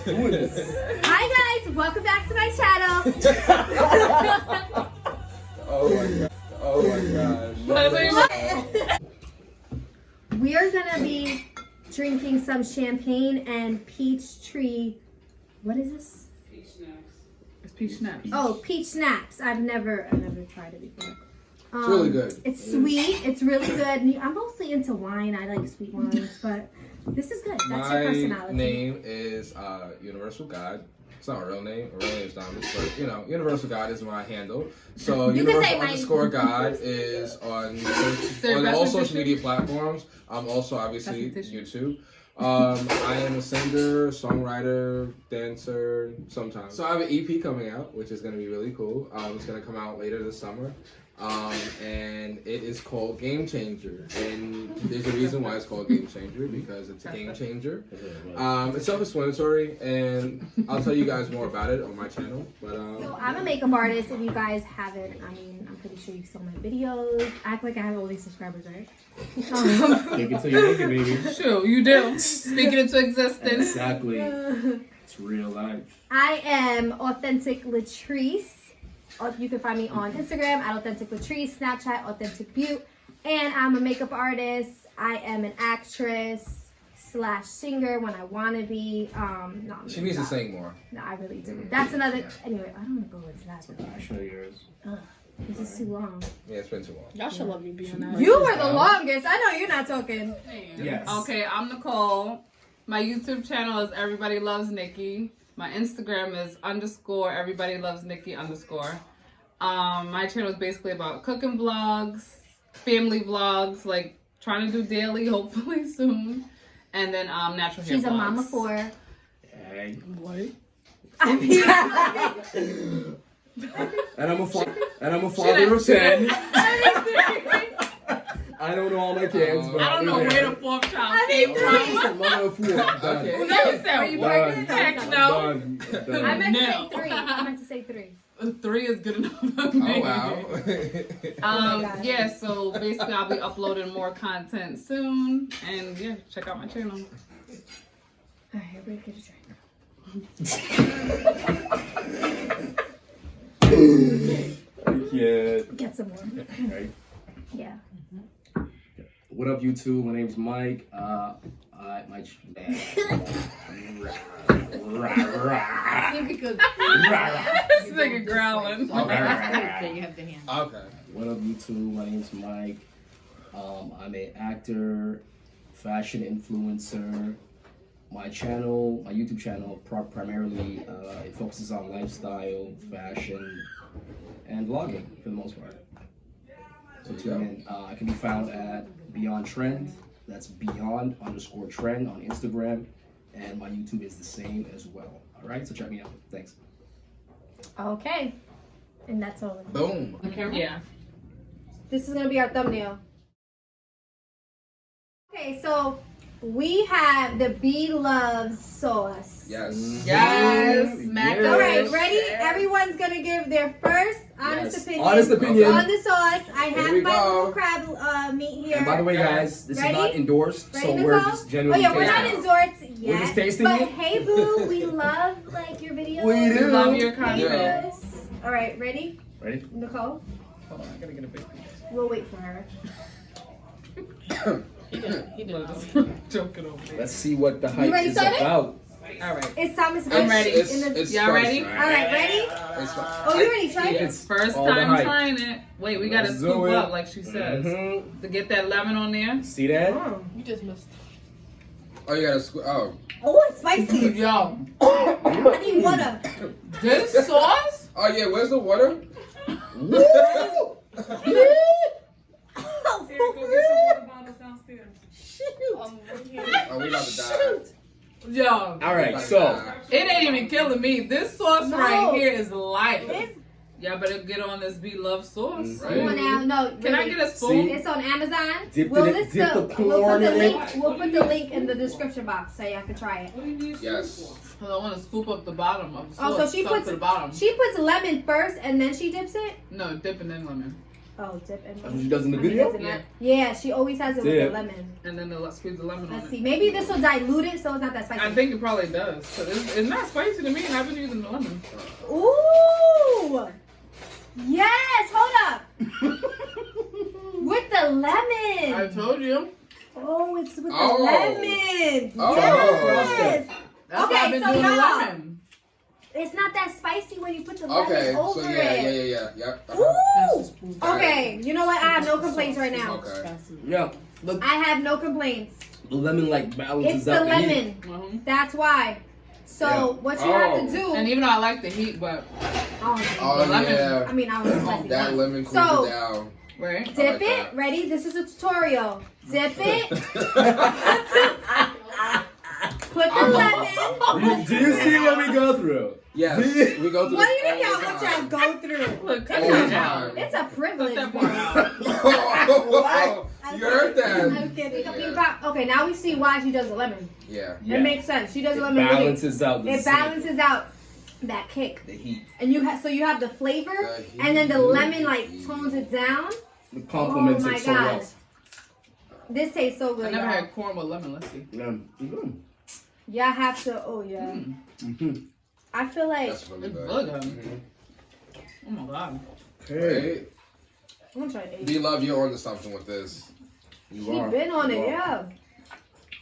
Who is this? Hi guys, welcome back to my channel. Oh my god. Oh my gosh. We are gonna be drinking some champagne and peach tree. What is this? Peach schnapps. It's peach schnapps. Oh, peach schnapps. I've never tried it before. It's really good. It's sweet. It's really good. I'm mostly into wine. I like sweet wines, but this is good. That's your personality. My name is Universal God. It's not a real name. My real name is Thomas, but you know, Universal God is my handle. So You can say Universal _ God is on all social media platforms. I'm also obviously YouTube. I am a singer, songwriter, dancer, sometimes. So I have an EP coming out, which is going to be really cool. It's going to come out later this summer. And it is called Game Changer. And there's a reason why it's called Game Changer, because it's a game changer. It's self-explanatory, and I'll tell you guys more about it on my channel. But So I'm a makeup artist. If you guys haven't, I mean, I'm pretty sure you saw my videos. I act like I have all these subscribers, right? Take it till you make it, baby. Sure, you do. Speaking into existence. Exactly. It's real life. I am Authentic.Leatrice. You can find me on Instagram at Authentic.Leatrice, Snapchat Authenticbeaute, and I'm a makeup artist. I am an actress / singer when I want to be. No, she needs to sing more. No, I really do. That's another. Anyway, I don't want to go into that. I'll show yours. This is too long. Yeah, it's been too long. Y'all should love me being that. You were the longest. I know you're not talking. Yes. Okay, I'm Nicole. My YouTube channel is Everybody Loves Nikki. My Instagram is _ Everybody Loves Nikki _. My channel is basically about cooking vlogs, family vlogs, like trying to do daily, hopefully soon, and then natural hair. She's vlogs. a mama for. Hey. What? I mean, And I'm a father of 10. I don't know all my kids, but I don't know where the fourth child came from. I'm mother of 4. Okay. Who never said what? Heck no. I meant to say 3. I meant to say 3. 3 is good enough for Oh me. wow. Yeah, so basically I'll be uploading more content soon, and yeah, check out my channel. Alright, everybody get a drink. Yeah. Get some more. Right. Yeah. What up, YouTube? My name's Mike. This nigga growling. Okay. What up, YouTube? My name's Mike. I'm an actor, fashion influencer. My channel, my YouTube channel, primarily it focuses on lifestyle, fashion, and vlogging for the most part. So tune in. I can be found at Beyond Trend. That's Beyond _ Trend on Instagram, and my YouTube is the same as well. All right, so check me out. Thanks. Okay. And that's all. Boom. Yeah. This is gonna be our thumbnail. Okay, so we have the Bloves sauce. Yes. Yes. Smack Yes. All right, ready? Everyone's gonna give their first honest opinion. Honest opinion. On the sauce. I Here have we my go. little crab meat here. And by the way, guys, this Ready? is not endorsed, Ready, so Nicole? we're just genuinely we're not tasting. endorsed yet. We're just tasting but it. hey, boo, we love like your videos. We do. Love your Hey, content. Yeah. boos. All right, ready? Ready? Nicole? Hold on, I gotta get a big piece. We'll wait for her. He did. Joking over there. Let's see what the hype ready, is Simon? about. All right. It's Thomas. I'm ready. It's Y'all spicy. ready? All right, ready? It's fine. Oh, you ready? Try it. It's First all the time hype. trying it. Wait, we gotta Let's do scoop it. up like she says. Mhm. To get that lemon on there. See that? You just missed. Oh, you gotta oh. Oh, it's spicy. Yo, I need water. this sauce? Oh yeah, where's the water? Oh, Oh, we about to die. Yo, All right, We about to so die. it ain't even killing me. This sauce No. right here is life. It's- Y'all better get on this Bloves sauce. Right. Come on now. No, Can I really. get a spoon? See? It's on Amazon. Dip We'll the- list dip the we'll put corn the in link. it. We'll put the link in the description box so y'all can try it. Yes. I want to scoop up the bottom of the Oh, sauce. so she Stuff puts to the bottom. she puts lemon first and then she dips it. No, dipping in lemon. Oh, dip and. That's what she does in the I mean, video? does it not? Yeah, she always has it with Dip. the lemon. And then they'll squeeze the lemon on Let's it. see. Maybe this will dilute it so it's not that spicy. I think it probably does. So it's not spicy to me, and I've been using the lemon. Ooh! Yes! Hold up! With the lemon! I told you. Oh, it's with the Oh. lemon! Oh. Yes! That's Okay, why I've been so doing the y'all- lemon. It's not that spicy when you put the lemon Okay, over so it. yeah. Ooh! Okay, you know what? I have no complaints right now. Okay. Yeah. Look, I have no complaints. the lemon like balances It's the out the heat. lemon. Mhm. That's why. So Yeah. what you have to Oh. do? And even though I like the heat, but Oh The lemon. yeah. I mean, I don't know spicy. That lemon cools So- it down. right? Dip I like it. that. Ready? This is a tutorial. Dip it. Put the lemon. Do you see what we go through? Yes, we go through What do this you mean all y'all the what time. y'all go through? Look, cut All that the out. time. It's a privilege, Cut that bro. part out. You heard that? I'm kidding. Okay, now we see why she does the lemon. Yeah. It makes sense. She does the It lemon. really- balances out the It balances out that kick, the heat. and you have you have the flavor, The heat. and then the lemon like tones it down. It complements Oh my it so God. well. This tastes so I good. never y'all. had corn with lemon. Let's see. Yeah. Mm-hmm. Y'all have to. Oh yeah. Mm-hmm. I feel like That's really It's good. really good. Mhm. Oh my god. Hey, I'm gonna try it. D Love, you're onto something with this. you She are. been on You it, are. yeah.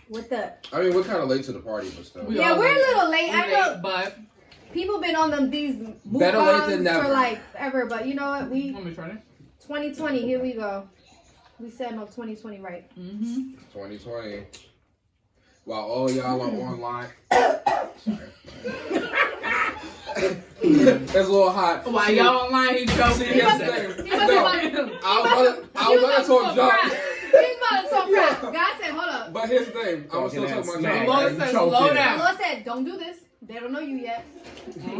With the I mean, we're kind of late to the party, but still. We yeah, all we're a late. little late. I know But people been on them these Better late than mukbangs never. for like ever, but you know what? We want me to try it? 2020. Here we go. We set up 2020 right. Mm-hmm. 2020. While all y'all are online. It's a little hot. While See, y'all online, he see, joking. here's must- the thing. he must No, have- I was gonna talk junk. He's about to talk crap. God said, hold up. But here's the thing. I was still Talking talking that about smack. junk. Lord You said, choking. slow The down. Lord said, don't do this. They don't know you yet.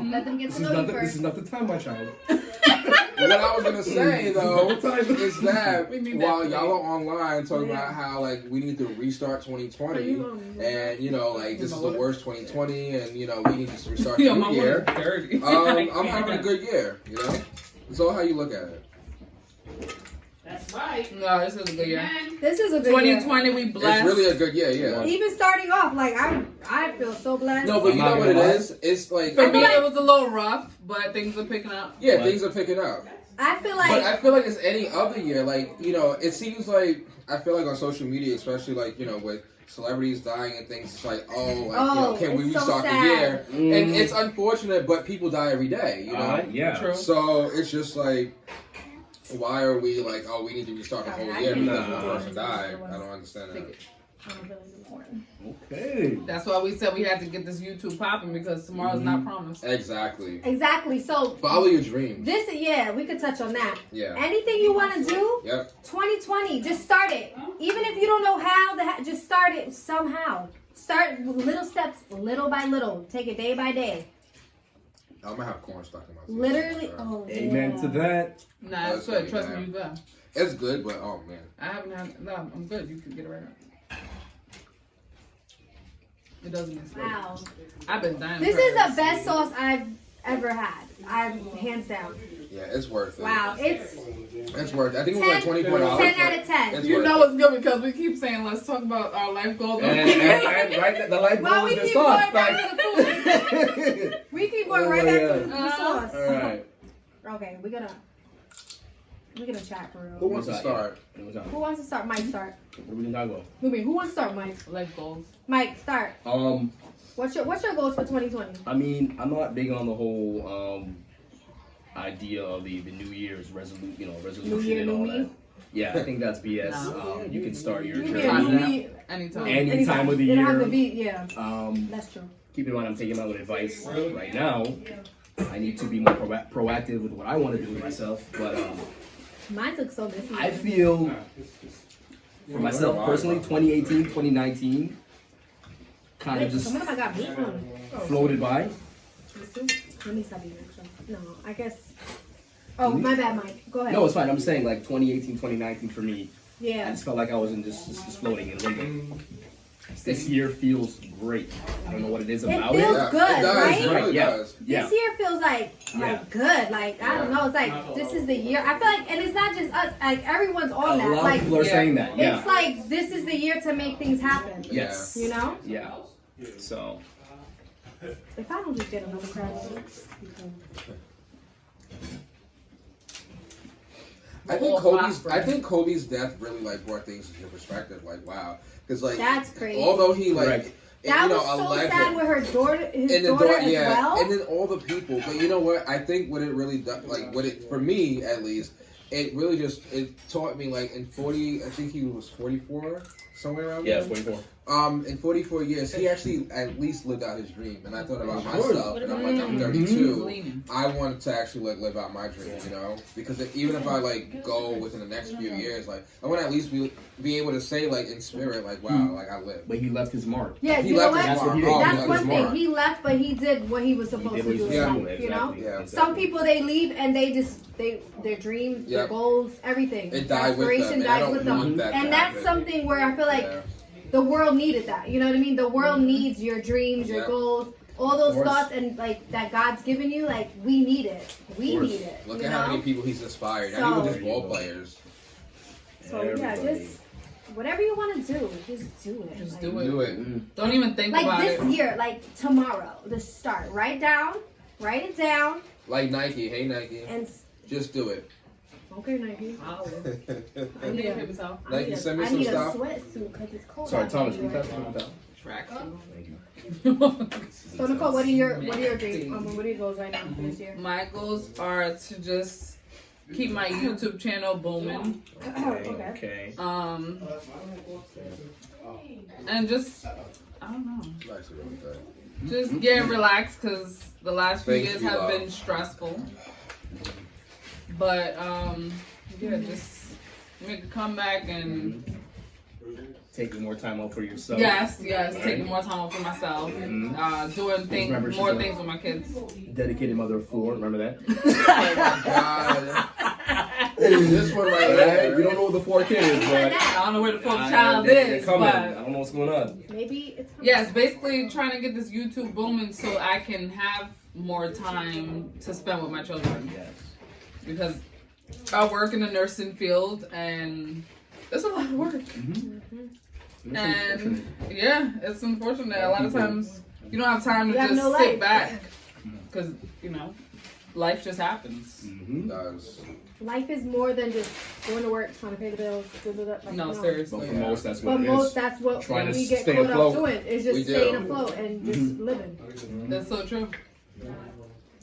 Let them get This to is know not you the, this first. is not the time, my child. What I was gonna say though No time. is that We need that while today. y'all are online talking Yeah. about how like we need to restart 2020 and you know like this is the worst 2020 and you know we need to restart the Yeah, new my year. water's dirty. I'm having a good year, you know. So how you look at it? That's right. No, this is a good year. This is a good year. 2020, we blessed. It's really a good year, yeah. Even starting off, like I feel so blessed. No, but you I'm know not what it gonna lie. is? It's like For I me, feel like- it was a little rough, but things are picking up. yeah, What? things are picking up. I feel But like I feel like it's any other year. Like, you know, it seems like, I feel like on social media, especially like, you know, with celebrities dying and things, it's like, oh, like, you know, can we it's so restart the sad. year? And Mhm. it's unfortunate, but people die every day, you know? Yeah. True. So it's just like, why are we like, oh, we need to restart the whole year because Nah. one person died? I don't understand that. I don't feel like it's important. Okay. That's why we said we had to get this YouTube popping because tomorrow's not promised. Exactly. Exactly. So Follow your dreams. this, yeah, we could touch on that. Yeah. Anything you want to do, Yep. 2020, just start it. Even if you don't know how, just start it somehow. Start with little steps, little by little. Take it day by day. I'm gonna have corn stuck in my teeth. Literally, oh Amen yeah. to that. Nah, it's good. Trust me, you good. It's good, but oh man. I haven't had. No, I'm good. You can get it right now. It doesn't get slow. Wow. I've been dying. This is the best sauce I've ever had. Hands down. Yeah, it's worth it. Wow, it's It's worth it. I think it was like 10, $24. 10 out of 10. It's You worth know it. it's good because we keep saying let's talk about our life goals. And right, the light Well, bulb we is keep just off. going back to the food. We keep going right back to the sauce. All right. Okay, we're gonna chat for Who real. wants to start? Who wants to start? Mike, start. What are we gonna talk about? Who wants to start? Mike. Life goals. Mike, start. What's your goals for 2020? I mean, I'm not big on the whole idea of the New Year's resolution New year, and new all me? that. Yeah, I think that's BS. No. You can start your You journey mean me? Anytime. any time of the It don't have year. to be, yeah. That's true. Keep in mind, I'm taking my own advice right now. I need to be more proactive with what I want to do with myself. But Mine took so this year. I feel, for myself personally, 2018, 2019 kind of just Some of them I got beef on. floated by. Let me stop eating. No, I guess. Oh, my bad, Mike. Go ahead. No, it's fine. I'm saying like 2018, 2019 for me. I Yeah. just felt like I was in just floating in limbo. This year feels great. I don't know what it is It about feels it. good, it does. right? It really Yeah. does. Yeah. This year feels like like good. Like I don't know. It's like this is the year. I feel like, and it's not just us. Like everyone's on that. A lot like of people are saying that. Yeah. it's like this is the year to make things happen. Yes. You know. Yeah. So. If I don't just get another crab. I think Kobe's death really like brought things into perspective. Like wow, because like That's crazy. although he like. Correct. That you know, was so a legend. sad with her daughter, his And the daughter daughter, as well. and then all the people. But you know what? I think what it really does, like what it for me at least, it really just it taught me like in 40. I think he was 44, somewhere around there. 44. In 44 years, he actually at least lived out his dream. And I thought about myself, and I'm like, I'm 32. I wanted to actually like live out my dream, you know? Because even if I like go within the next few years, like I want to at least be able to say like in spirit, like wow, like I lived. But he left his mark. Yeah, He you know left his what? mark. He did. That's He one left his thing. mark. He left, but he did what he was supposed to do in Yeah. life. You know. Yeah. Some people they leave and they just their dreams, their Yep. goals, everything. It died with them, Aspiration and I dies don't with them, want that to and that's happen. something where I feel like Yeah. the world needed that. You know what I mean? The world needs your dreams, your Yeah. goals, all those Of course. thoughts, and like that God's given you. Like we need it. We course. need it. Look you at know? how many people he's inspired. So- Not even just ball players. So yeah, Everybody. just whatever you want to do, just do it. Just Like, do it. Do it. Don't even think Like about this it. year, like tomorrow, the start. Write it down, Like Nike. Hey Nike. and Just do it. okay, Nike. I need a, Nike, send me I some need a stuff. sweatsuit because it's cold. Sorry, out Thomas. here Can you right pass now. me that? Thank you. So Nicole, what are your dreams? What are your goals right now for this year? My goals are to just keep my YouTube channel booming. Okay. Okay. And just I don't know. Nice, really good. Just get relaxed because the last few Thanks, years you have love. been stressful. But yeah, just make a comeback and Taking more time off for yourself. yes, taking more time off for myself, Mhm. doing Remember, more she's a- things with my kids. Dedicated mother of 4. Remember that? God. This one right there. You don't know what the 4 kid is, but I don't know where the fourth I- child they're is, coming. I but don't know what's going on. Maybe it's yes, basically trying to get this YouTube booming so I can have more time to spend with my children. Yes. Because I work in the nursing field and it's a lot of work. And yeah, it's unfortunate. A lot of times you don't have time to You have just no sit life. back because life just happens. Does. life is more than just going to work, trying to pay the bills. Like, No, But seriously. for most, that's what But it most, is. that's what Trying to we get stay caught afloat. up doing. Is We just do. staying afloat and just living. That's so true.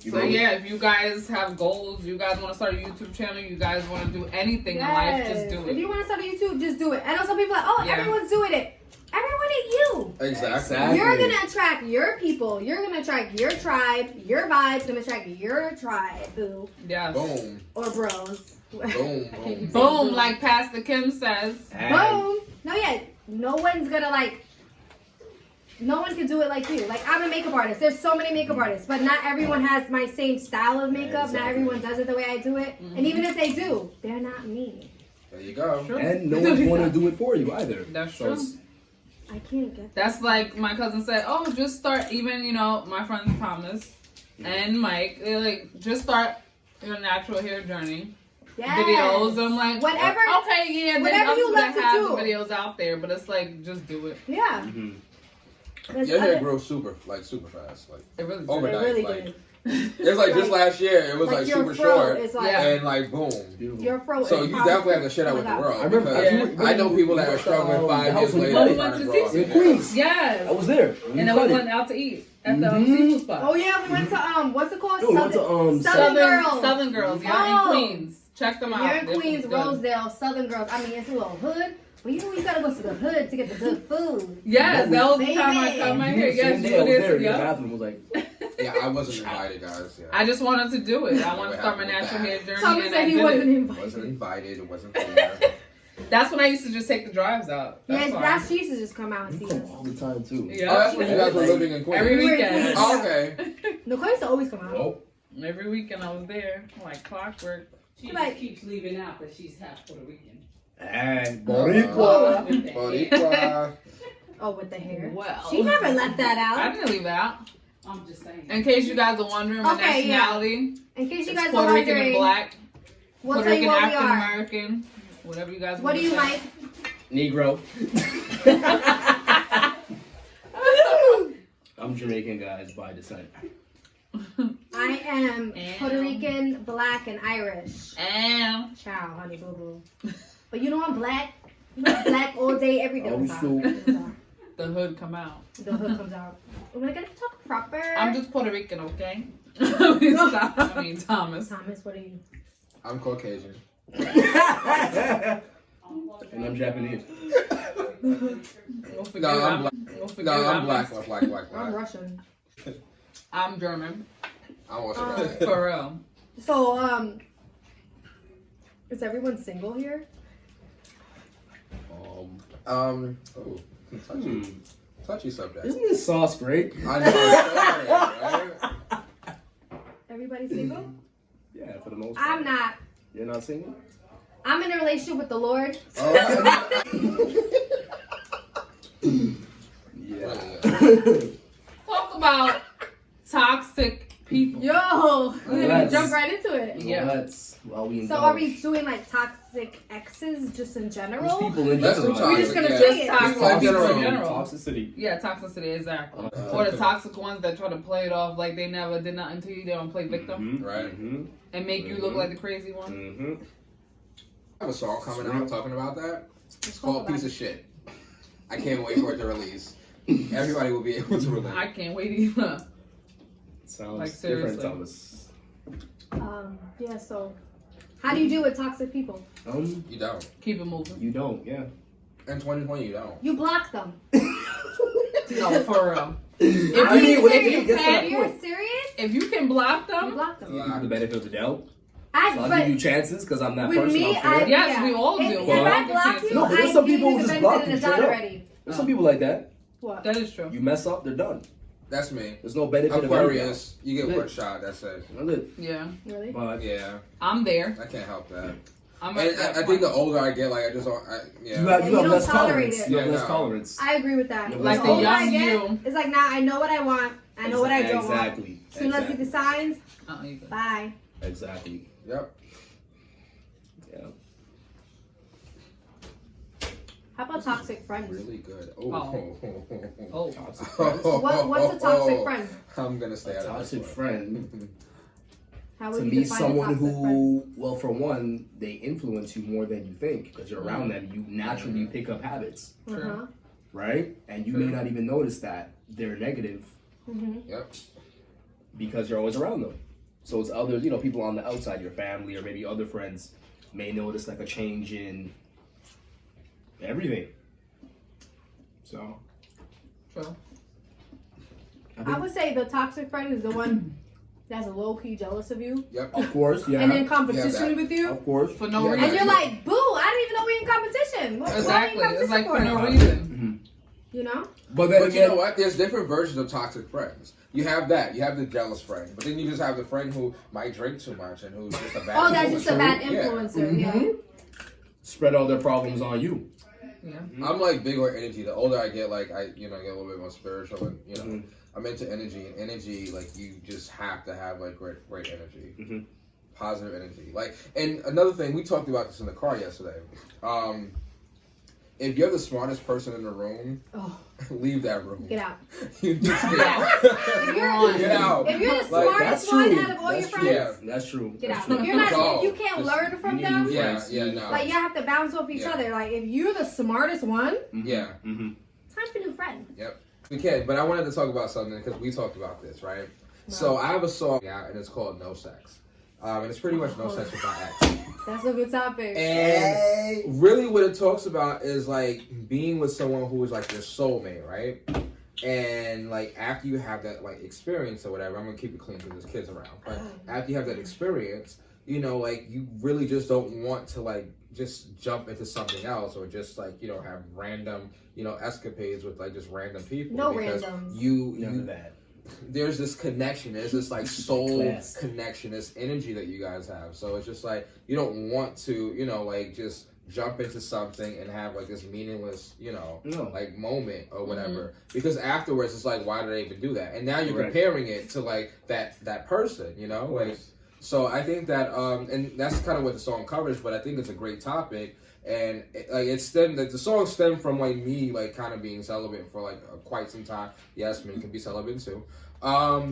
You So know? yeah, if you guys have goals, you guys want to start a YouTube channel, you guys want to do anything in life, just do If you it. want to start a YouTube, just do it. I know some people are like, oh, Yeah. everyone's doing it. Everyone ain't you. Exactly. You're gonna attract your people. You're gonna attract your tribe. Your vibe's gonna attract your tribe, boo, Yeah. Boom. or bros. Boom. Boom. Boom, like Pastor Kim says. Boom. No, yeah. No one's gonna no one can do it like you. Like, I'm a makeup artist. There's so many makeup artists, but not everyone has my same style of makeup. Not everyone does it the way I do it. And even if they do, they're not me. There you go. And no one's going to do it for you either. That's So true. it's- I can't get That's like my cousin said, oh, just start, even, my friends Thomas and Mike, they're like, just start your natural hair journey videos. And I'm like, Whatever- okay, yeah, whatever there's you others love that to have do. the videos out there, but it's like, just do it. Yeah. Mhm. There's Your hair other- grows super fast. Like It really overnight. It really like did. it's like just last year, it was like your super fro short. is like Yeah. And like boom. Beautiful. your fro. So is you probably- definitely have to share that with the Oh my God. world. I remember. because I know people that are struggling 5 the years house when you later cut it. trying to We grow. went to In Queens. I Yes. was there. when And you then we cut it. went out to eat at the Mhm. seafood spot. Oh yeah, we went to what's it called? No, we went to, Southern Southern Girls. Southern Girls, yeah, Oh. in Queens. Check them out. You're in They're Queens, good. Rosedale, Southern Girls. I mean, it's a little hood, but you gotta go to the hood to get the good food. Yes, that was the Baby. time I cut my hair. Same Yes, day you I was did. there in the Yeah. bathroom. Was like, Yeah, I wasn't invited, guys. Yeah. I just wanted to do it. I wanted to start my What happened natural with hair that? journey. Thomas and said I he did wasn't it. invited. wasn't invited. It wasn't there. That's when I used to just take the drives out. That's Yeah, why. that's she used to just come out and you see come us. all the time too. Yeah. Oh, that's when you guys were living in Queens. Every We were in weekend. Queens. Oh, okay. Nicole used to always come out. Oh, Every weekend I was there, like clockwork. She Like- just keeps leaving out because she's half Puerto Rican. and Boricua. With that. Boricua. Oh, with the hair. Well, She never left that I out. didn't leave out. I'm just saying. In case you guys are wondering, my Okay, yeah. nationality. In case you It's guys are Puerto Rican and wondering, black. we'll Puerto tell you Rican, what we African are. American. Whatever you guys What want do you, to say. Mike? Negro. I'm Jamaican, guys, by descent. I am And- Puerto Rican, black, and Irish. And Ciao, honey boo boo. But you know I'm black. Black all day, every day. Oh, What's up? shoot. What's up? the hood come out. The hood comes out. We're gonna talk proper. I'm just Puerto Rican, okay? I mean, Thomas. Thomas, what are you? I'm Caucasian. And I'm Japanese. We'll figure No, it I'm out. black. We'll figure No, it I'm out. black. I'm Russian. I'm German. I'm also Oh. Russian. For real. So, is everyone single here? Oh, touchy subject. Isn't this sauce great? I know. Right? Everybody single? Yeah, for the most part. I'm not. You're not single? I'm in a relationship with the Lord. Yeah. Talk about toxic people. Yo, we're gonna Let's- jump right into it. Yeah. So are we doing like toxic exes just in general? Just people in That's general. what We're just gonna yeah. say it. Toxic People in people general. in general. Toxicity. Yeah, toxicity, exactly. Or the toxic ones that try to play it off like they never did nothing to you. They don't play victim Right. Mm-hmm. and make you look like the crazy one. Mm-hmm. I have a song coming out talking about that. It's talk called about Piece of Shit. I can't wait for it to release. Everybody will be able to relate. I can't wait either. Sounds Like, different, seriously. Thomas. Yeah, so how do you deal with toxic people? You don't. Keep it moving. You don't, yeah. In 2020, you don't. You block them. No, for real. If Are you you get to that serious? You're point, serious? If you can block You them, block them. you give the benefit of the doubt. So I'll But give you chances because I'm that with person. me, I'm fair. I Yes, we all If, do. if Well, I block you, no, but there's I some give people you who the just block benefit you of the doubt straight up. already. There's some people like that. What? that is true. You mess up, they're done. That's me. There's no benefit of Aquarius, you get Yeah. one shot, that's it. any doubt. Yeah, Really? But Yeah, I'm there. I can't help that. I'm And at that I think point. the older I get, like, I just don't, yeah. you have You don't less tolerate tolerance. it. You have Yeah, less no. tolerance. I agree with that. Yeah, Like the older young I get, you. it's like now I know what I want. I know what I don't want. Exactly. As soon as I see the signs, You good. bye. Exactly. Yep. Yeah. How about toxic friends? Really good. Oh. Oh. Toxic friends. What's a toxic friend? I'm gonna stay A out of toxic this one. friend. How To would you me, define someone a toxic friend? who, well, for one, they influence you more than you think because you're around them. You naturally pick up habits, Uh-huh. right? And you may not even notice that they're negative Mm-hmm. Yep. because you're always around them. So it's others, people on the outside, your family or maybe other friends may notice like a change in everything. So, True. I would say the toxic friend is the one that's low key jealous of you Yep. of course, yeah. and in competition that. with you. Of course. For no Yeah, And reason. you're like, boo, I didn't even know we were in competition. What Exactly. are we in It's like for competition no for? reason. You know? But then But you again, know what? There's different versions of toxic friends. You have that. You have the jealous friend. But then you just have the friend who might drink too much and who's just a bad Oh, that's just a bad Yeah. influencer. Yeah. Mhm. spread all their problems on you. Yeah. I'm like big on energy. The older I get, like I get a little bit more spiritual, and Mhm. I'm into energy. And energy, like you just have to have like great energy, Mhm. positive energy. Like, and another thing, we talked about this in the car yesterday. If you're the smartest person in the room, Oh, leave that room. get out. You just get out. If you're, Get out. if you're the Like, smartest that's one true. out of all your That's friends, Yeah. That's true. get That's out. true. If you're not, Go. if you can't Just- learn from you need them, new Yeah, friends. yeah, You need no. like you have to bounce off each Yeah. other. Like if you're the smartest one, Yeah. Mm-hmm. time for new friends. We can, but I wanted to talk about something because we talked about this, right? So I have a song out and it's called No Sex. And it's pretty much no sex with my ex. That's a good topic. And really what it talks about is like being with someone who is like your soulmate, right? And like after you have that like experience or whatever, I'm gonna keep it clean because there's kids around. But after you have that experience, like you really just don't want to like just jump into something else or just like, have random, escapades with like just random people. No because randoms. None of that. There's this connection, there's this like soul Class. connection, this energy that you guys have. So it's just like you don't want to, like just jump into something and have like this meaningless, No. like moment or whatever. Because afterwards, it's like, why did I even do that? And now you're Correct. comparing it to like that person, like. So I think that, and that's kind of what the song covers. But I think it's a great topic, and the song stemmed from like me like kind of being celibate for like quite some time. Yes, men can be celibate too.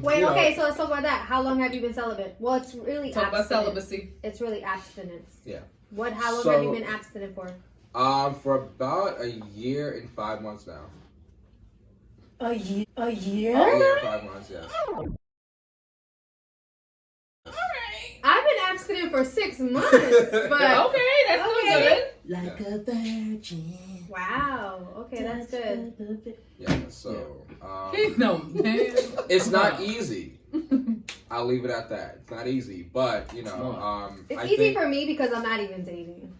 Wait, okay, so let's talk about that. How long have you been celibate? Well, it's really Talk about abstinence. celibacy. It's really abstinence. Yeah. How long have you been abstinent for? For about a year and 5 months now. A year? A year and 5 months, yes. I've been abstinent for 6 months, but Okay, that's still good. Like a virgin. wow. Okay, that's good. Yeah, so No, man. it's not easy. I'll leave it at that. It's not easy, but It's I easy think for me because I'm not even dating.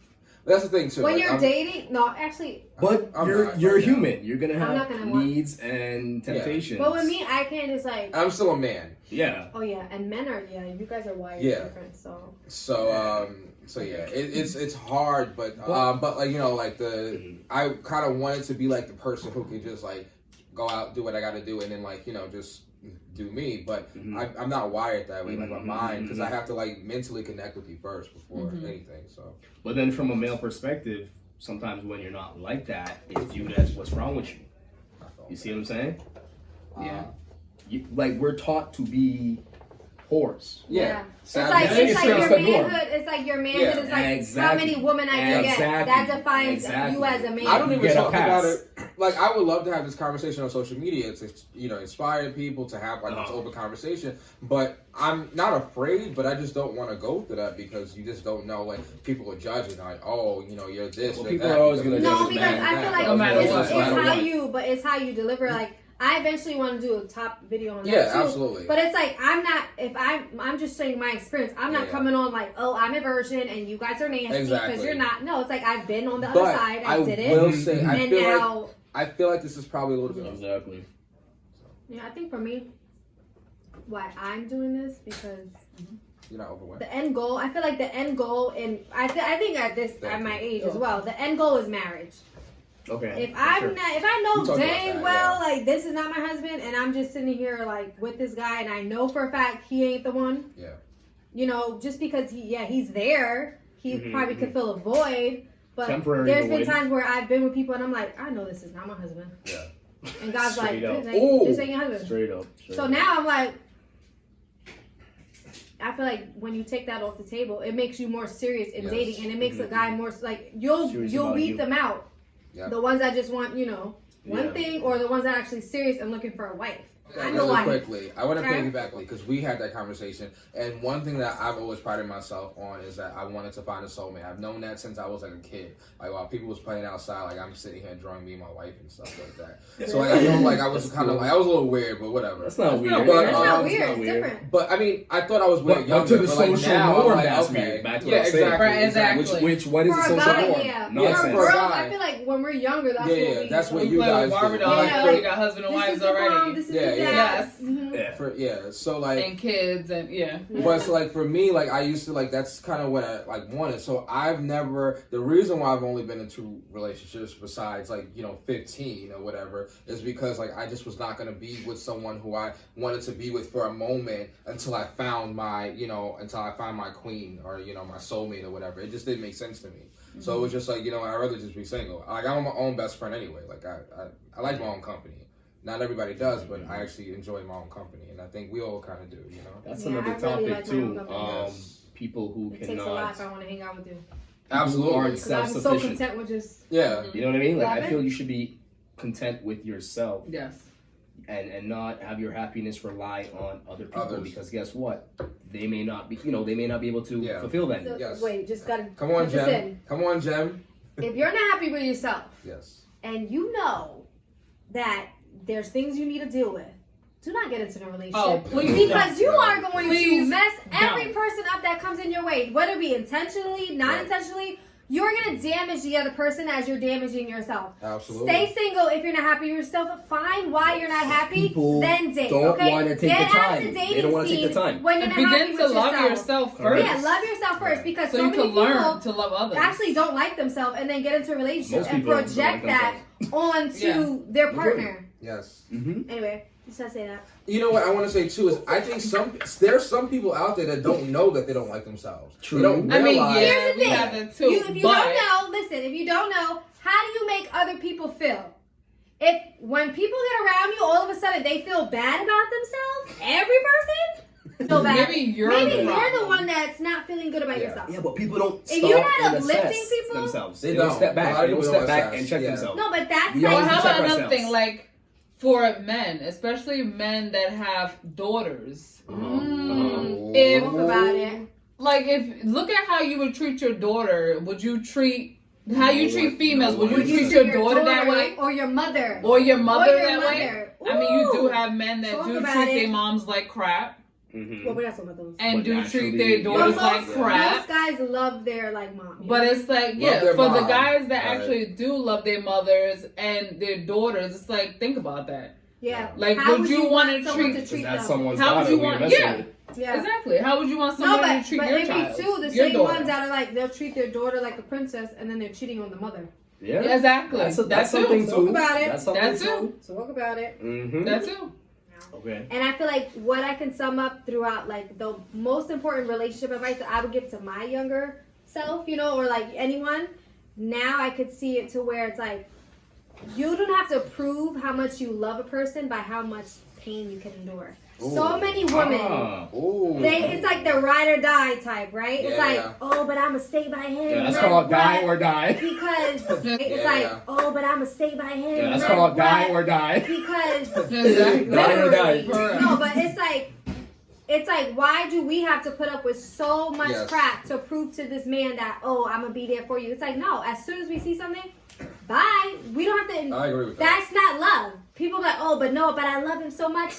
that's the thing too. When like, you're dating, no, actually, But I'm you're not. human. You're gonna I'm not have gonna want- needs and temptations. but with me, I can't just like, I'm still a man, yeah. oh yeah, and men are, you guys are wired Yeah. different, so. so yeah, it's hard, but like I kind of wanted to be like the person who could just like go out, do what I got to do, and then like just do me, but I'm not wired that way, like my mind, because I have to like mentally connect with you first before anything. So, But then from a male perspective, sometimes when you're not like that, it's viewed as what's wrong with you. You see what I'm saying? Yeah. Like we're taught to be whores. yeah. It's like Savage. your It's norm. manhood. It's like your manhood Yeah. is like Exactly. how many women I can get. Exactly. That defines Exactly. you as a man. I don't even Get a talk pass. about it. Like, I would love to have this conversation on social media to, inspire people to have like this open conversation. But I'm not afraid, but I just don't want to go through that because you just don't know. Like, people are judging, like, oh, you're this. Well, you're people that. are always gonna No, judge because man. I feel like No matter it's, what. it's No matter how what. but it's how you deliver. Like I eventually want to do a top video on that Yeah, too. absolutely. But it's like I'm just saying my experience. I'm not Yeah. coming on like, oh, I'm a virgin and you guys are nasty because Exactly. you're not. No, it's like I've been on the other But side. I I did will it, say, and now. I feel like this is probably a little bit. Exactly. Yeah, I think for me, why I'm doing this because You're not overwhelmed. the end goal. I feel like the end goal, and I think at my age as well, the end goal is marriage. Okay. If I We know talked about dang that, well, like this is not my husband, and I'm just sitting here like with this guy, and I know for a fact he ain't the one. Yeah. Just because he's there, he probably could fill a void. But Temporary there's been void. times where I've been with people, and I'm like, I know this is not my husband. Yeah. And God's like, Straight up. this ain't your husband. Straight up. So now I'm like, I feel like when you take that off the table, it makes you more serious in Yes. dating, and it makes a guy more like you'll Serious about weed you. them out. Yeah. The ones that just want one Yeah. thing, or the ones that are actually serious and looking for a wife. I'm the Really wife. quickly, I want to Okay. piggyback because we had that conversation, and one thing that I've always prided myself on is that I wanted to find a soulmate. I've known that since I was like a kid. Like while people was playing outside, like I'm sitting here drawing me and my wife and stuff like that. So like I know like I was kind of like I was a little weird, but whatever. That's not weird. not But, weird. That's um, not it's weird. not It's different. But I mean, I thought I was weird But younger, to the but like social now norm, I'm like, that's okay, weird. Back to yeah, what I'm saying. exactly. Which what is For a a social guy, norm? yeah. Nonsense. For For a girls, guy. I feel like when we're younger, that's Yeah, what we that's what do. you play guys with Barbie do. dolls Yeah, before you like, got husband and This wives is the mom, already. this is Yeah, the yeah. dad. Yes. Mhm. Yeah. So like. And kids and yeah. But so like for me, like I used to like that's kind of what I like wanted. So I've never the reason why I've only been in 2 relationships besides like 15 or whatever is because like I just was not gonna be with someone who I wanted to be with for a moment until I found my my queen or my soulmate or whatever. It just didn't make sense to me. So it was just like I'd rather just be single. Like I'm my own best friend anyway. Like I like my own company. Not everybody does, but I actually enjoy my own company, and I think we all kind of do, That's Yeah, another I really topic like my too. own company. People who It takes a lot if cannot, I want to hang out with you. Absolutely. who aren't Because I'm so self-sufficient. content with just. Yeah. You know what I mean? Like I Love it. feel you should be content with yourself Yes. and not have your happiness rely on other people Others. because guess what? They may not be they may not be able to Yeah. fulfill that. So, need. Yes. Wait, just gotta Come on, put this Jem. in. Come on, Jem. If you're not happy with yourself, Yes. and you know that there's things you need to deal with, do not get into a relationship. Oh, please Because you are going to Please mess every don't. person up that comes in your way, whether it be intentionally, not Right. intentionally. you're gonna damage the other person as you're damaging yourself. Absolutely. Stay single if you're not happy with yourself. Find why you're not happy. People then date. don't Okay, wanna take get the out time. of the They dating don't wanna take the scene time. when you're not happy Begin with to love yourself. yourself first. Yeah, love yourself first because So so you many can learn people to love others. actually don't like themselves and then get into a relationship Most and people don't project like that onto their partner. Yes. Mm-hmm. Anyway, just to say that. You know what I want to say too is I think there's some people out there that don't know that they don't like themselves. True. They don't I mean, realize. yeah, Here's the we thing. have that too. If you don't know, listen, if you don't know, how do you make other people feel? If when people get around you, all of a sudden they feel bad about themselves, every person feel bad. Maybe you're Maybe the you're the problem. one that's not feeling good about yourself. Yeah, but people don't If stop you're not and uplifting assess people- themselves. They They don't don't. step A back. lot of They don't people step don't back assess. and check Yeah. themselves. No, but that's We like Well, always how check about another ourselves. thing? Like, for men, especially men that have daughters, if talk about it. like if look at how you would treat your daughter, would you treat how you treat females? Would you Would treat your daughter that way, or your mother? or your mother Or your that way? mother. I mean, you do Ooh. have men that Talk do about treat it. their moms like crap Mm-hmm. Well, we're not talking about those. and But do naturally, treat their yeah. daughters But like most crap. guys love their like mom. But it's like, yeah, their for the mom. guys that Right. actually do love their mothers and their daughters, it's like, think about that. yeah. Like, How would you want wanna someone treat- to treat That's them? someone's How would daughter you who you're want- messing yeah. with. Yeah. Exactly. How would you want No, somebody but to treat but your it child? be too the your same daughter. ones that are like they'll treat their daughter like a princess and then they're cheating on the mother. Yeah. Yeah, exactly. That's That's something too. too. Talk about it. That's something That too. too. Talk about it. Mm-hmm. That too. Okay. And I feel like what I can sum up throughout like the most important relationship advice that I would give to my younger self, you know, or like anyone, now I could see it to where it's like you don't have to prove how much you love a person by how much pain you can endure. So many women, Ooh. it's like the ride or die type, right? It's Yeah. like, oh, but I'ma stay by him. Yeah, that's no called die matter or die. because it's Yeah, like, yeah. oh, but I'ma stay by him. Yeah, that's no called die matter or die. because Exactly. Die or die. literally. No, but it's like why do we have to put up with so much Yes. crap to prove to this man that I'm gonna be there for you? It's like no, as soon as we see something, bye. We don't have to. I agree with that. That's not love. People are like, oh, but no, but I love him so much.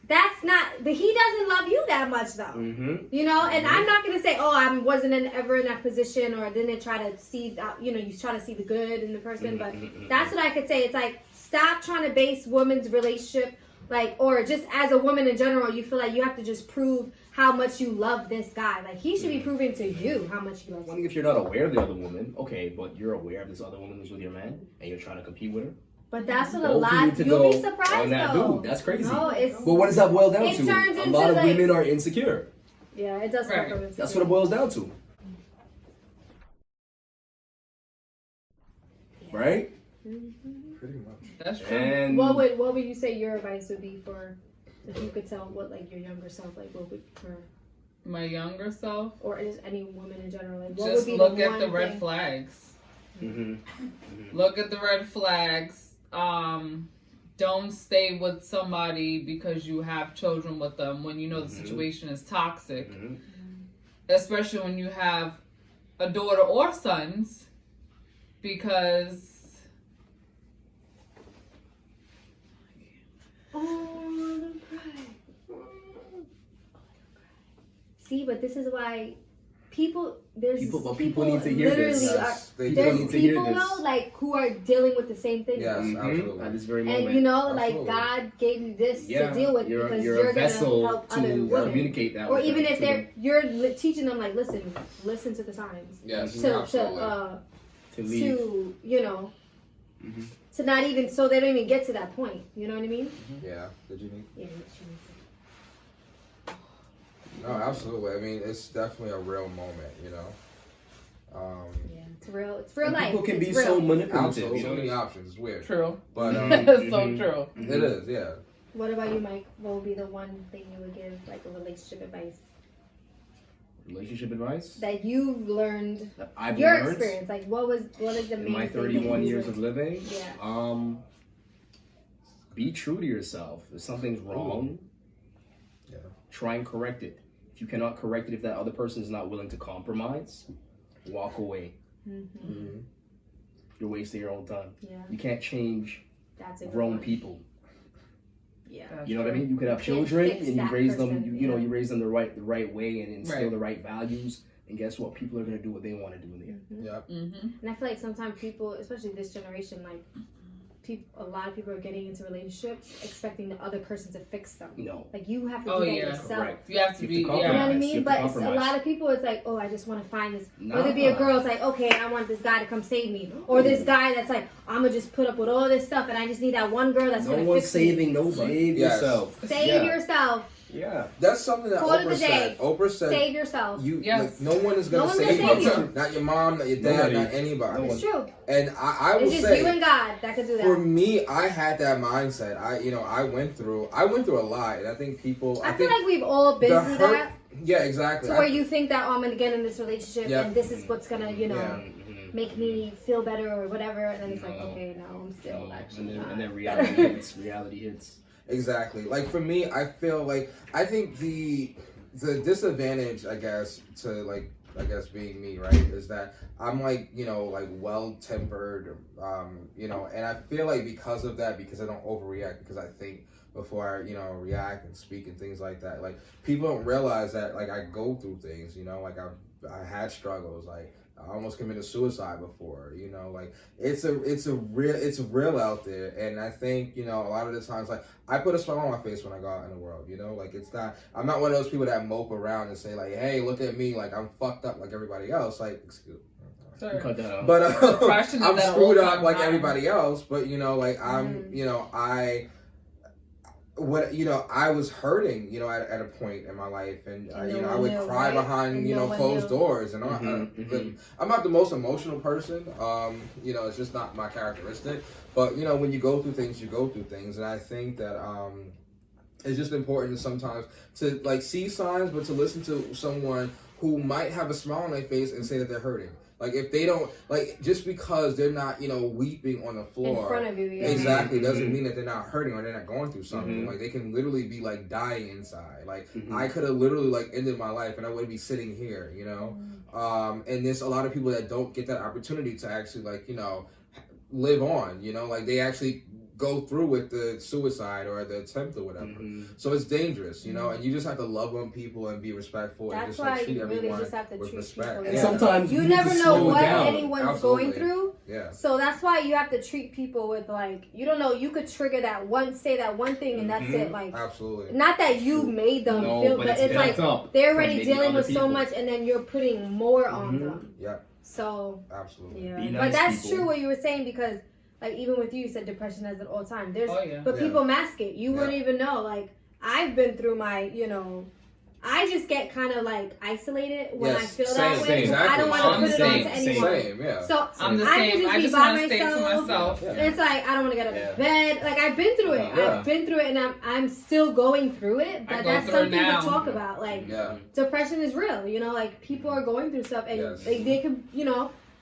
That's not. But he doesn't love you that much though. Mm-hmm. You know, and I'm not gonna say, oh, I wasn't ever in that position, or didn't try to see, you try to see the good in the person. But that's what I could say. It's like stop trying to base women's relationship, like, or just as a woman in general, you feel like you have to just prove how much you love this guy. Like he should be proving to you how much you love Only him. if you're not aware of the other woman, okay, but you're aware of this other woman who's with your man, and you're trying to compete with her. But that's what a Both lot. need to You'll go be surprised on that though. dude. That's crazy. No, it's But what does that boil down It to? turns A into, lot of like- women are insecure. yeah, it does Right. come from That's what it boils down to. Right? Pretty much. That's true. And What would you say your advice would be for if you could tell what like your younger self like what would for My younger self, or is any woman in general like what just would be look the at one the red thing? flags. Mhm. Look at the red flags. Don't stay with somebody because you have children with them when you know the situation is toxic. Mhm. Especially when you have a daughter or sons, because Oh, don't cry. See, but this is why people there's People need to hear this. literally Yes, they do. there's need to hear people this. though like who are dealing with the same thing. Yes, Mhm. absolutely. At this very moment. And you know, like Absolutely. God gave you this yeah, to deal with you're because a you're vessel gonna help to other women. communicate that. Or with even them, if to they're you're teaching them like listen to the signs Yes, to absolutely. leave. to you know Mhm. to not even so they don't even get to that point. You know what I mean? Yeah. Did you need? Yeah. No, absolutely. I mean, it's definitely a real moment, you know. Yeah, it's real. It's real And life. people can it's be real. so manipulative. Absolutely. You So know? many options. It's weird. true. But That's so Mhm. true. it is, yeah. What about you, Mike? What would be the one thing you would give like a relationship advice Relationship advice that you've learned? that I've Your learned experience, like what is the in main my thing that 31 you years learned? of living. Yeah. Be true to yourself. If something's wrong, Yeah. try and correct it. If you cannot correct it, if that other person is not willing to compromise, walk away. Mm-hmm. You're wasting your own time. Yeah, You can't change that's a good grown one. people. Yeah. That's You know what I true. mean? You could have You can't children fix and you that raise them. person, You know, yeah. you raise them the right way and instill Right. the right values. And guess what? People are gonna do what they want to do in the end. Yep. And I feel like sometimes people, especially this generation, like a lot of people are getting into relationships expecting the other person to fix them. No. Like you have to do that yourself. Correct. You have to be, You know what I You mean? have to But a compromise. lot of people, it's like, oh, I just want to find this. Nah. Whether it be a girl, it's like, okay, I want this guy to come save me. Or this guy that's like, I'm going to just put up with all this stuff and I just need that one girl that's No going to one's fix me. saving nobody. Save Yes. yourself. Save yourself. Yeah. That's something that Call it a Oprah said. day. Oprah said, Save yourself. like, no one is gonna No one's save gonna you. save you. Not your mom, not your dad, Nobody. not anybody. It's true. And I will It's just say, you and God that could do that. for me, I had that mindset. I went through a lot, and I think people. I think feel like we've all been the through hurt. that. Yeah, exactly. To where you think that, oh, I'm going to get in this relationship Yep. and this is what's going to, Yeah. make me feel better or whatever. And then it's like, No. okay, no, I'm still actually And then not. reality hits. Reality hits. Exactly. Like for me, I feel like I think the disadvantage, I guess, to being me, right, is that I'm like well tempered, and I feel like because of that, because I don't overreact, because I think before I react and speak and things like that. Like people don't realize that like I go through things, like I had struggles, like I almost committed suicide before, like it's real out there. And I think, a lot of the times, like I put a smile on my face when I go out in the world, like I'm not one of those people that mope around and say like, hey, look at me, like I'm fucked up like everybody else. Like, excuse me. Sorry. Cut that out. But I'm I'm screwed up like everybody else, but like I'm, I was hurting, at a point in my life, and no I one would knew, cry right? behind, And no one closed knew. doors, and I'm not the most emotional person. It's just not my characteristic. But when you go through things, you go through things, and I think that it's just important sometimes to like see signs, but to listen to someone who might have a smile on their face and say that they're hurting. Like if they don't, like just because they're not, weeping on the floor In front of you, yeah. exactly doesn't mean that they're not hurting or they're not going through something. Like they can literally be like dying inside. Like I could have literally like ended my life and I wouldn't be sitting here, and there's a lot of people that don't get that opportunity to actually like, live on, like they actually go through with the suicide or the attempt or whatever. So it's dangerous, and you just have to love on people and be respectful and That's just why like treat you really everyone just have to with treat respect. people. And Yeah. sometimes You need never to know slow what down. anyone's Absolutely. going through. Yeah. So that's why you have to treat people with like, you don't know, you could trigger say that one thing and that's it. Like, Absolutely. not that you made them No, feel, but but it's it's like built up they're from already maybe dealing other with so people. much and then you're putting more on them. Yeah. So, Absolutely. yeah. Be But nice, that's people. true what you were saying because, like, even with you said depression has it all the time. There's, Oh, yeah. but Yeah. people mask it. You wouldn't Yeah. even know. Like, I've been through my, I just get kind of like isolated when I Yes, feel same, that way. same, because I don't want to exactly. put it on Same, to anyone. Same, yeah. So I'm the I can same. just I be just by want to stay to myself. myself. Yeah. And it's like I don't want to get out of Yeah. bed. Like I've been through it. Yeah. I've been through it, and I'm still going through it. I But go that's through it something now. to talk about. Like Yeah. depression is real. Like people are going through stuff, and Yes. they can,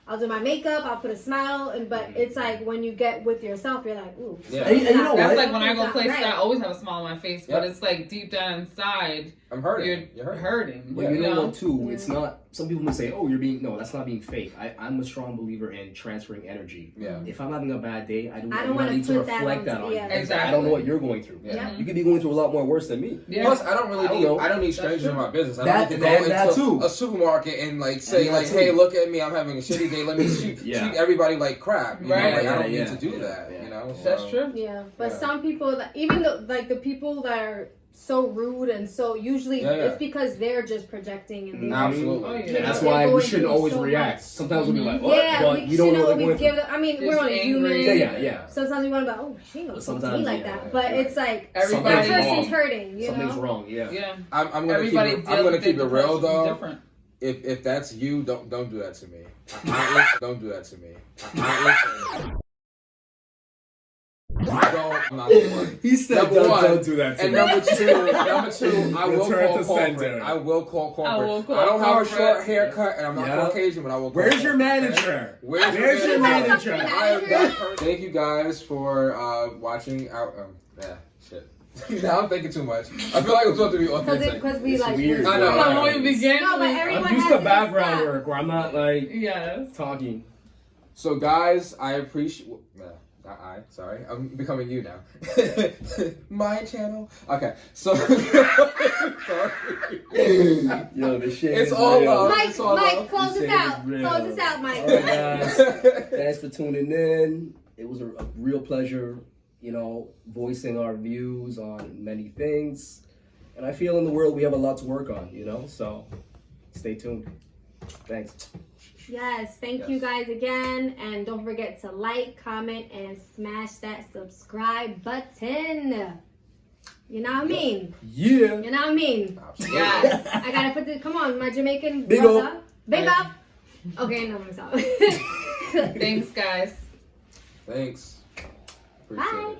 I'll do my makeup, I'll put a smile, but it's like when you get with yourself, you're like, ooh. Yeah. And you know That's what? like when I go It's not places, right. I always have a smile on my face, but Yep. it's like deep down inside, I'm hurting. you're hurting. But you know what too? Yeah. It's not. Some people may say, "Oh, no, that's not being fake." I'm a strong believer in transferring energy. Yeah. If I'm having a bad day, I don't not wanna need to put that reflect on- that on you. yeah. Exactly. I don't know what you're going through. Yeah. Yeah. You could be going through a lot more worse than me. Yeah. Plus, I don't really I don't need. know. I don't need strangers in my business. I That- don't need that- to go that into too. a supermarket and like say And like, that "Hey, too. look at me. I'm having a shitty day. Let me treat everybody like crap." You Right. know? Like, I don't Yeah, need to do that. yeah. That's So, true. Yeah, but Yeah. some people, even though like the people that are so rude and so usually Yeah, yeah. it's because they're just projecting and they're Absolutely. Oh, yeah. You know, That's they're why we going shouldn't through always so react. much. Sometimes we'll be like, "What?" Yeah, but we you don't know shouldn't what they're always going give through. them. I mean, Just we're only angry. human. Yeah. Sometimes we want to be like, oh, she ain't gonna talk to me Sometimes, like yeah, that. yeah, But yeah. it's like that Everybody's person's wrong. hurting. You Something's know. wrong. Yeah. Yeah. I'm gonna Everybody keep it. I'm gonna keep it real though. Different. If that's you, don't do that to me. Don't do that to me. I'm not the one. He said, Number one. "Don't do that to And me." number two, I will Return call to corporate. sender. I will call corporate. I will call I don't have a corporate. short haircut, and I'm not Yeah. Caucasian, but I will call Where's your corporate, okay? manager? Where's your manager? I am that person. Thank you guys for watching out. Shit. Now I'm thinking too much. I feel like I'm supposed to be authentic. Because we It's like. weird. I know. From when we begin, No, but everyone I'm used has to background stop. work where I'm not like yes. talking. So guys, I appreciate. Sorry, I'm becoming you now. My channel. Okay, so sorry. Yo, the shit. It's is all real. love. Mike, It's all Mike, love. close The this shit out. is real. Close this out, Mike. All right, guys. Thanks for tuning in. It was a real pleasure, voicing our views on many things. And I feel in the world we have a lot to work on, so stay tuned. Thanks. Yes, thank you guys again. And don't forget to like, comment, and smash that subscribe button. You know what I mean? Yeah. You know what I mean? Absolutely. Yes. I gotta put come on, my Jamaican Big brother. up. Big up. Okay, no, I'm sorry. Thanks, guys. Thanks. Appreciate Bye. it.